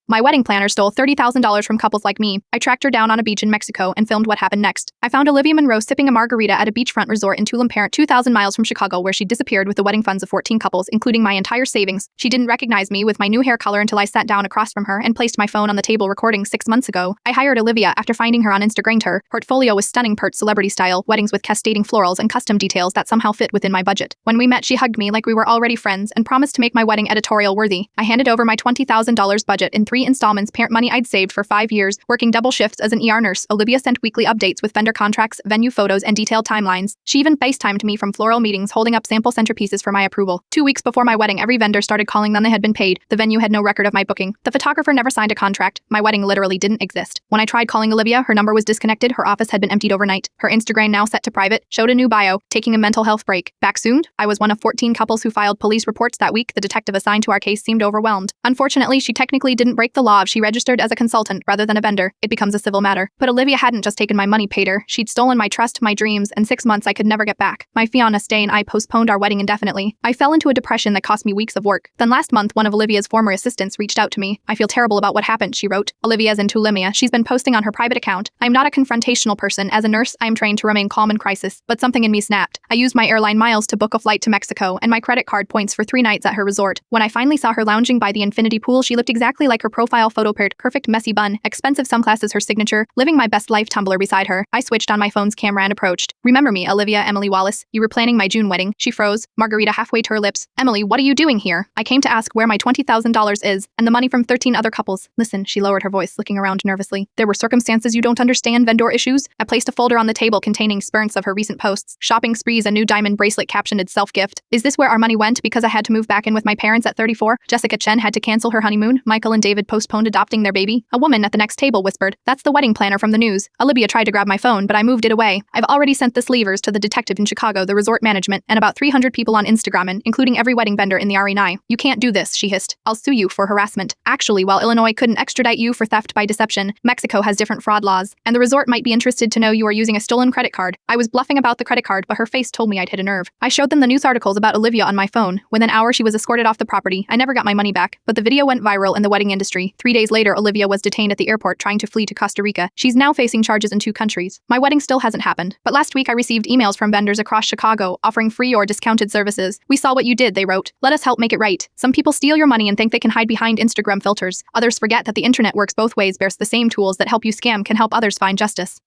My wedding planner stole $30,000 from couples like me. I tracked her down on a beach in Mexico and filmed what happened next. I found Olivia Munro sipping a margarita at a beachfront resort in Tulum Parent, 2,000 miles from Chicago, where she disappeared with the wedding funds of 14 couples, including my entire savings. She didn't recognize me with my new hair color until I sat down across from her and placed my phone on the table recording 6 months ago. I hired Olivia after finding her on Instagram. Her portfolio was stunning, pert celebrity style, weddings with cascading florals and custom details that somehow fit within my budget. When we met, she hugged me like we were already friends and promised to make my wedding editorial worthy. I handed over my $20,000 budget in 3 installments, parent money I'd saved for 5 years, working double shifts as an ER nurse. Olivia sent weekly updates with vendor contracts, venue photos, and detailed timelines. She even FaceTimed me from floral meetings, holding up sample centerpieces for my approval. 2 weeks before my wedding, every vendor started calling them they had been paid. The venue had no record of my booking. The photographer never signed a contract. My wedding literally didn't exist. When I tried calling Olivia, her number was disconnected. Her office had been emptied overnight. Her Instagram, now set to private, showed a new bio, taking a mental health break. Back soon? I was one of 14 couples who filed police reports that week. The detective assigned to our case seemed overwhelmed. Unfortunately, she technically didn't break the law if she registered as a consultant rather than a vendor. It becomes a civil matter. But Olivia hadn't just taken my money, Pater. She'd stolen my trust, my dreams, and 6 months I could never get back. My fiancé and I postponed our wedding indefinitely. I fell into a depression that cost me weeks of work. Then last month, one of Olivia's former assistants reached out to me. I feel terrible about what happened, she wrote. Olivia's in Tulimia. She's been posting on her private account. I'm not a confrontational person. As a nurse, I am trained to remain calm in crisis. But something in me snapped. I used my airline miles to book a flight to Mexico and my credit card points for 3 nights at her resort. When I finally saw her lounging by the infinity pool, she looked exactly like her profile photo, perfect messy bun, expensive sunglasses, her signature, living my best life Tumblr beside her. I switched on my phone's camera and approached. Remember me, Olivia, Emily Wallace? You were planning my June wedding. She froze, margarita halfway to her lips. Emily, what are you doing here? I came to ask where my $20,000 is, and the money from 13 other couples. Listen, she lowered her voice, looking around nervously. There were circumstances you don't understand, vendor issues. I placed a folder on the table containing spurts of her recent posts, shopping sprees, a new diamond bracelet captioned self-gift. Is this where our money went because I had to move back in with my parents at 34? Jessica Chen had to cancel her honeymoon. Michael and David postponed adopting their baby. A woman at the next table whispered, that's the wedding planner from the news. Olivia tried to grab my phone, but I moved it away. I've already sent this levers to the detective in Chicago, the resort management, and about 300 people on Instagram, including every wedding vendor in the RE9. You can't do this, she hissed. I'll sue you for harassment. Actually, while Illinois couldn't extradite you for theft by deception, Mexico has different fraud laws, and the resort might be interested to know you are using a stolen credit card. I was bluffing about the credit card, but her face told me I'd hit a nerve. I showed them the news articles about Olivia on my phone. Within an hour, she was escorted off the property. I never got my money back, but the video went viral in the wedding industry. 3 days later, Olivia was detained at the airport trying to flee to Costa Rica. She's now facing charges in 2 countries. My wedding still hasn't happened, but last week I received emails from vendors across Chicago offering free or discounted services. We saw what you did, they wrote. Let us help make it right. Some people steal your money and think they can hide behind Instagram filters. Others forget that the internet works both ways. Bears the same tools that help you scam can help others find justice.